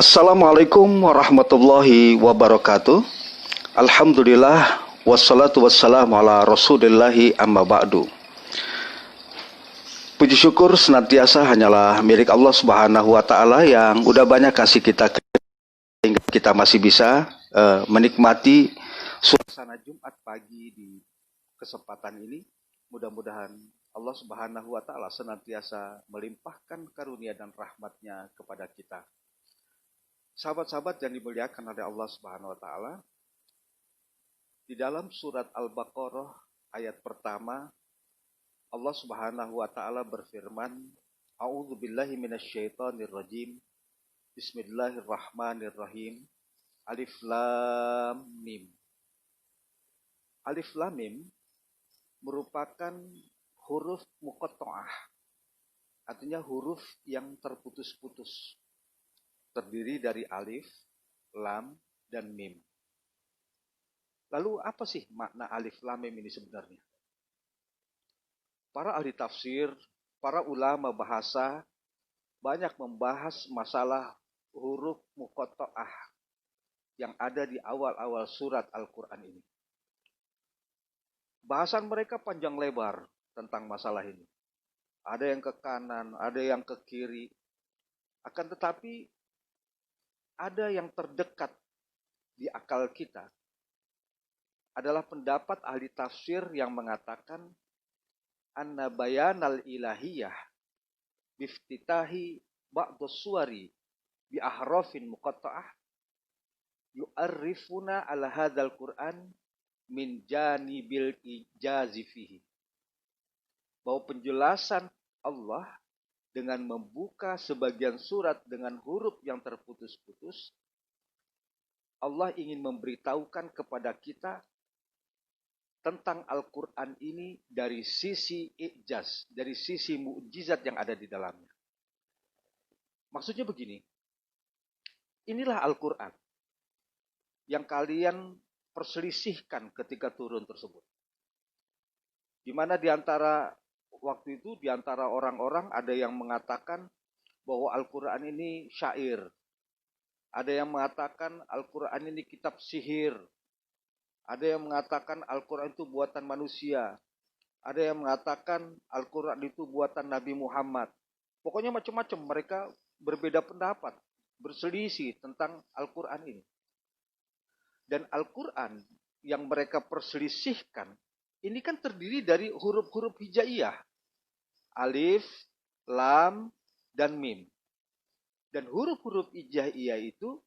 Assalamualaikum warahmatullahi wabarakatuh. Alhamdulillah wassalatu wassalamu ala rasulillahi amma ba'du. Puji syukur senantiasa hanyalah milik Allah Subhanahu wa taala yang udah banyak kasih kita sehingga kita masih bisa menikmati suasana Jumat pagi di kesempatan ini. Mudah-mudahan Allah Subhanahu wa taala senantiasa melimpahkan karunia dan rahmatnya kepada kita. Sahabat-sahabat yang dimuliakan oleh Allah Subhanahu wa taala, di dalam surat Al-Baqarah ayat pertama Allah Subhanahu wa taala berfirman, A'udzubillahi minasyaitonirrajim. Bismillahirrahmanirrahim. Alif Lam Mim. Alif Lam Mim merupakan huruf muqatta'ah. Artinya huruf yang terputus-putus. Terdiri dari alif, lam, dan mim. Lalu apa sih makna alif lam mim ini sebenarnya? Para ahli tafsir, para ulama bahasa banyak membahas masalah huruf muqatta'ah yang ada di awal-awal surat Al-Quran ini. Bahasan mereka panjang lebar tentang masalah ini. Ada yang ke kanan, ada yang ke kiri. Akan tetapi ada yang terdekat di akal kita adalah pendapat ahli tafsir yang mengatakan anna bayanal ilahiyah biftitahi ba'dus suwari bi ahrafin muqatta'ah yu'arrifuna ala hadzal Qur'an min janibil ijazi fihi. Bahwa penjelasan Allah dengan membuka sebagian surat dengan huruf yang terputus-putus, Allah ingin memberitahukan kepada kita tentang Al-Quran ini dari sisi ijaz, dari sisi mukjizat yang ada di dalamnya. Maksudnya begini, inilah Al-Quran yang kalian perselisihkan ketika turun tersebut. Di mana di antara waktu itu di antara orang-orang ada yang mengatakan bahwa Al-Quran ini syair. Ada yang mengatakan Al-Quran ini kitab sihir. Ada yang mengatakan Al-Quran itu buatan manusia. Ada yang mengatakan Al-Quran itu buatan Nabi Muhammad. Pokoknya macam-macam, mereka berbeda pendapat, berselisih tentang Al-Quran ini. Dan Al-Quran yang mereka perselisihkan ini kan terdiri dari huruf-huruf hijaiyah. Alif, lam, dan mim. Dan huruf-huruf hijaiyah itu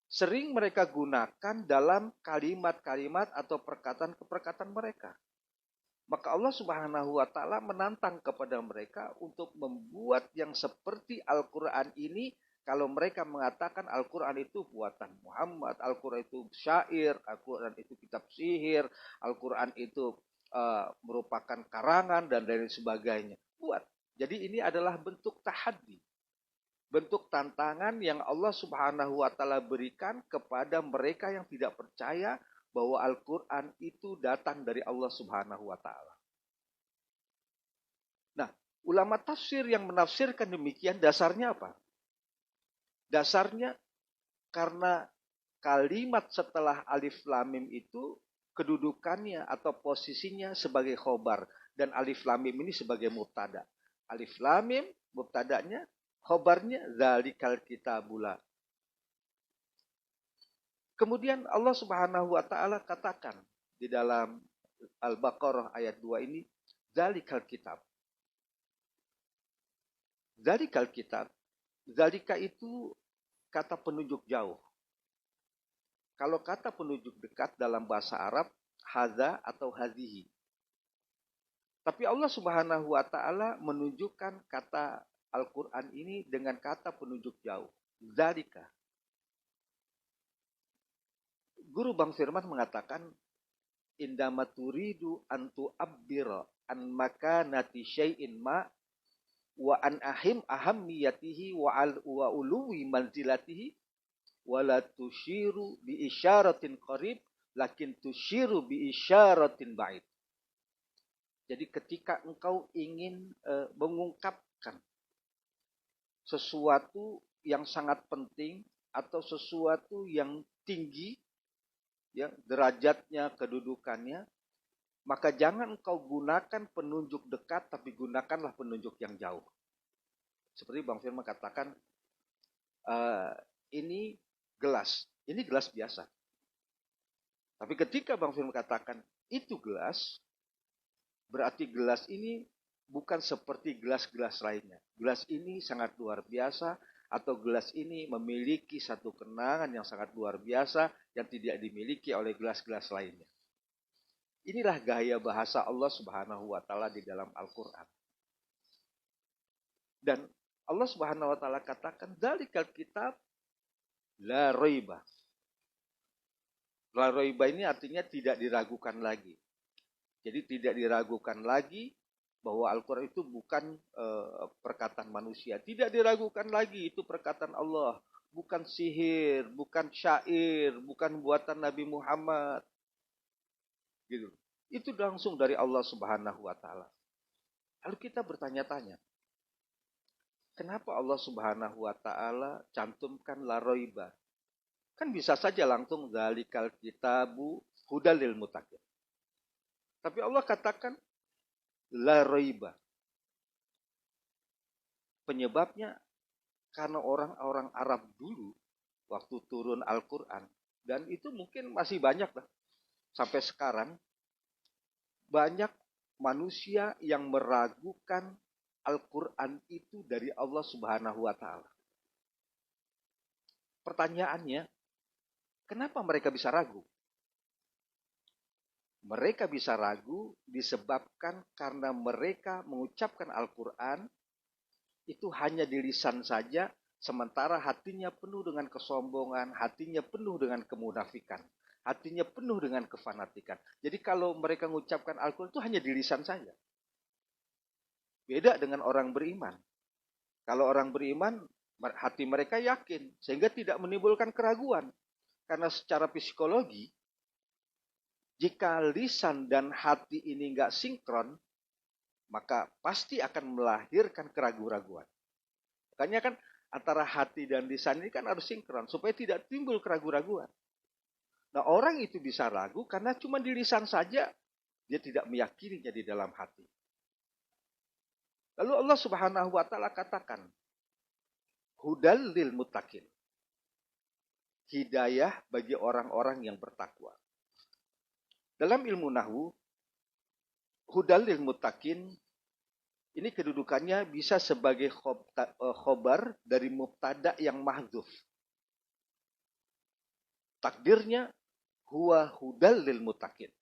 sering mereka gunakan dalam kalimat-kalimat atau perkataan-perkataan mereka. Maka Allah Subhanahu wa taala menantang kepada mereka untuk membuat yang seperti Al-Quran ini. Kalau mereka mengatakan Al-Quran itu buatan Muhammad, Al-Quran itu syair, Al-Quran itu kitab sihir, Al-Quran itu merupakan karangan dan lain sebagainya. Buat. Jadi ini adalah bentuk tahaddi. Bentuk tantangan yang Allah Subhanahu wa taala berikan kepada mereka yang tidak percaya bahwa Al-Quran itu datang dari Allah Subhanahu wa taala. Nah, ulama tafsir yang menafsirkan demikian dasarnya apa? Dasarnya karena kalimat setelah alif lam mim itu kedudukannya atau posisinya sebagai khobar dan alif lam mim ini sebagai mubtada. Alif lam mim mubtadanya, khobarnya zalikal kitabula. Kemudian Allah Subhanahu wa taala katakan di dalam Al-Baqarah ayat 2 ini, zalikal kitab. Zalikal kitab, zalika itu kata penunjuk jauh. Kalau kata penunjuk dekat dalam bahasa Arab, hadza atau hadhihi. Tapi Allah Subhanahu wa taala menunjukkan kata Al-Quran ini dengan kata penunjuk jauh. Zalika. Guru Bang Firman mengatakan, indama turidu antu abbira an makanati syai'in ma wa an ahammiyatihi wa uluwi manzilatihi wala tushiru bi isyaratin qarib lakin tushiru bi isyaratin ba'id. Jadi ketika engkau ingin mengungkapkan sesuatu yang sangat penting atau sesuatu yang tinggi, ya, derajatnya, kedudukannya, maka jangan engkau gunakan penunjuk dekat, tapi gunakanlah penunjuk yang jauh. Seperti Bang Firman katakan, ini gelas biasa. Tapi ketika Bang Firman katakan itu gelas, berarti gelas ini bukan seperti gelas-gelas lainnya. Gelas ini sangat luar biasa, atau gelas ini memiliki satu kenangan yang sangat luar biasa yang tidak dimiliki oleh gelas-gelas lainnya. Inilah gaya bahasa Allah Subhanahu wa taala di dalam Al-Qur'an. Dan Allah Subhanahu wa taala katakan, "Dzalikal kitab la raiba." La raiba ini artinya tidak diragukan lagi. Jadi tidak diragukan lagi bahwa Al-Quran itu bukan perkataan manusia. Tidak diragukan lagi itu perkataan Allah. Bukan sihir, bukan syair, bukan buatan Nabi Muhammad. Gitu. Itu langsung dari Allah Subhanahu wa taala. Lalu kita bertanya-tanya, kenapa Allah Subhanahu wa taala cantumkan la raiba? Kan bisa saja langsung dzalikal kitabu hudal lil muttaqin. Tapi Allah katakan la raiba. Penyebabnya karena orang-orang Arab dulu waktu turun Al-Quran, dan itu mungkin masih banyak lah sampai sekarang, banyak manusia yang meragukan Al-Quran itu dari Allah Subhanahu wa taala. Pertanyaannya, kenapa mereka bisa ragu? Mereka bisa ragu disebabkan karena mereka mengucapkan Al-Quran itu hanya di lisan saja, sementara hatinya penuh dengan kesombongan, hatinya penuh dengan kemunafikan, hatinya penuh dengan kefanatikan. Jadi kalau mereka mengucapkan Al-Quran itu hanya di lisan saja. Beda dengan orang beriman. Kalau orang beriman, hati mereka yakin, sehingga tidak menimbulkan keraguan. Karena secara psikologi, jika lisan dan hati ini nggak sinkron, maka pasti akan melahirkan keraguan-raguan. Makanya kan antara hati dan lisan ini kan harus sinkron, supaya tidak timbul keraguan-raguan. Nah, orang itu bisa ragu karena cuma di lisan saja, dia tidak meyakininya di dalam hati. Lalu Allah Subhanahu wa taala katakan, hudal lil muttaqin. Hidayah bagi orang-orang yang bertakwa. Dalam ilmu nahwu, hudal lil muttaqin ini kedudukannya bisa sebagai khobar dari mubtada yang mahdzuf. Takdirnya huwa hudal lil muttaqin.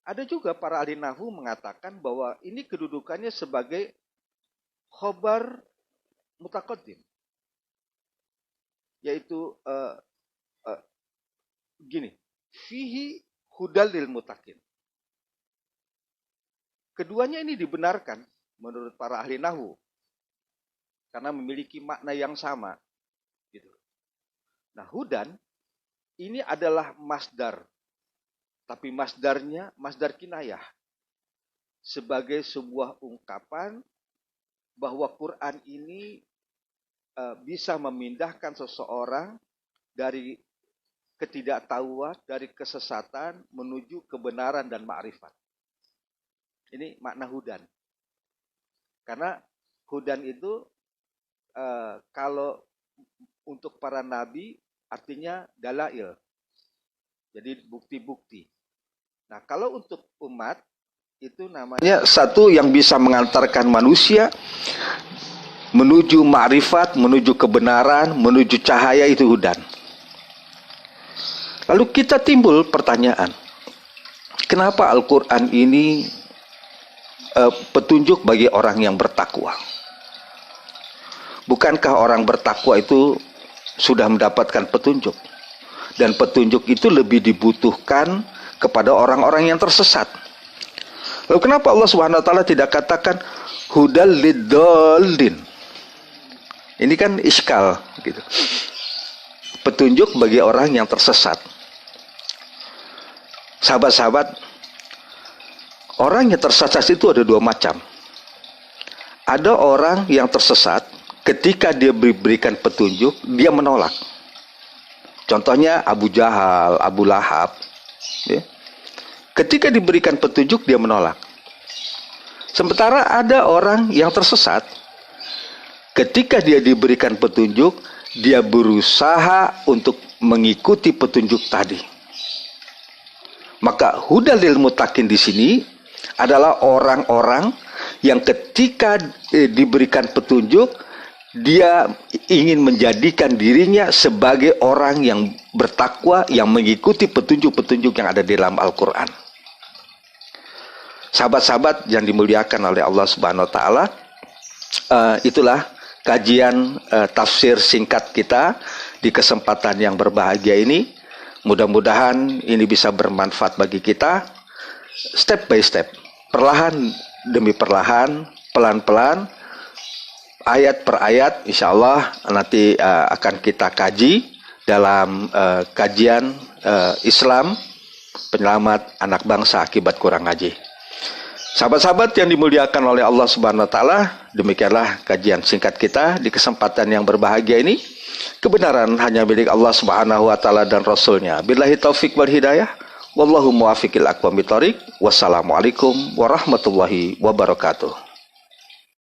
Ada juga para ahli nahwu mengatakan bahwa ini kedudukannya sebagai khobar mutaqaddim. Yaitu gini, fihi hudal lil muttaqin. Keduanya ini dibenarkan menurut para ahli nahwu karena memiliki makna yang sama. Gitu. Nah, hudan ini adalah masdar, tapi masdarnya masdar kinayah sebagai sebuah ungkapan bahwa Quran ini bisa memindahkan seseorang dari ketidaktahuan, dari kesesatan menuju kebenaran dan ma'rifat. Ini makna hudan. Karena hudan itu kalau untuk para nabi artinya dalail. Jadi bukti-bukti. Nah, kalau untuk umat itu namanya satu yang bisa mengantarkan manusia menuju ma'rifat, menuju kebenaran, menuju cahaya, itu hudan. Lalu kita timbul pertanyaan, kenapa Al-Quran ini petunjuk bagi orang yang bertakwa? Bukankah orang bertakwa itu sudah mendapatkan petunjuk? Dan petunjuk itu lebih dibutuhkan kepada orang-orang yang tersesat. Lalu kenapa Allah Subhanahu wa taala tidak katakan hudal liddallin? Ini kan iskal gitu. Petunjuk bagi orang yang tersesat. Sahabat-sahabat, orang yang tersesat itu ada dua macam. Ada orang yang tersesat ketika dia diberikan petunjuk, dia menolak. Contohnya Abu Jahal, Abu Lahab. Ya. Ketika diberikan petunjuk, dia menolak. Sementara ada orang yang tersesat, ketika dia diberikan petunjuk, dia berusaha untuk mengikuti petunjuk tadi. Maka hudal lil muttaqin di sini adalah orang-orang yang ketika diberikan petunjuk, dia ingin menjadikan dirinya sebagai orang yang bertakwa, yang mengikuti petunjuk-petunjuk yang ada di dalam Al-Quran. Sahabat-sahabat yang dimuliakan oleh Allah Subhanahu Wa Taala, itulah kajian tafsir singkat kita di kesempatan yang berbahagia ini. Mudah-mudahan ini bisa bermanfaat bagi kita. Step by step, perlahan demi perlahan, pelan-pelan, ayat per ayat, insya Allah nanti akan kita kaji dalam kajian Islam penyelamat anak bangsa akibat kurang ngaji. Sahabat-sahabat yang dimuliakan oleh Allah Subhanahu Wa Taala, demikianlah kajian singkat kita di kesempatan yang berbahagia ini. Kebenaran hanya milik Allah Subhanahu Wa Taala dan Rasulnya. Billahi taufik wal hidayah. Wallahu muwaffiqil aqwamit thoriq. Wassalamualaikum warahmatullahi wabarakatuh.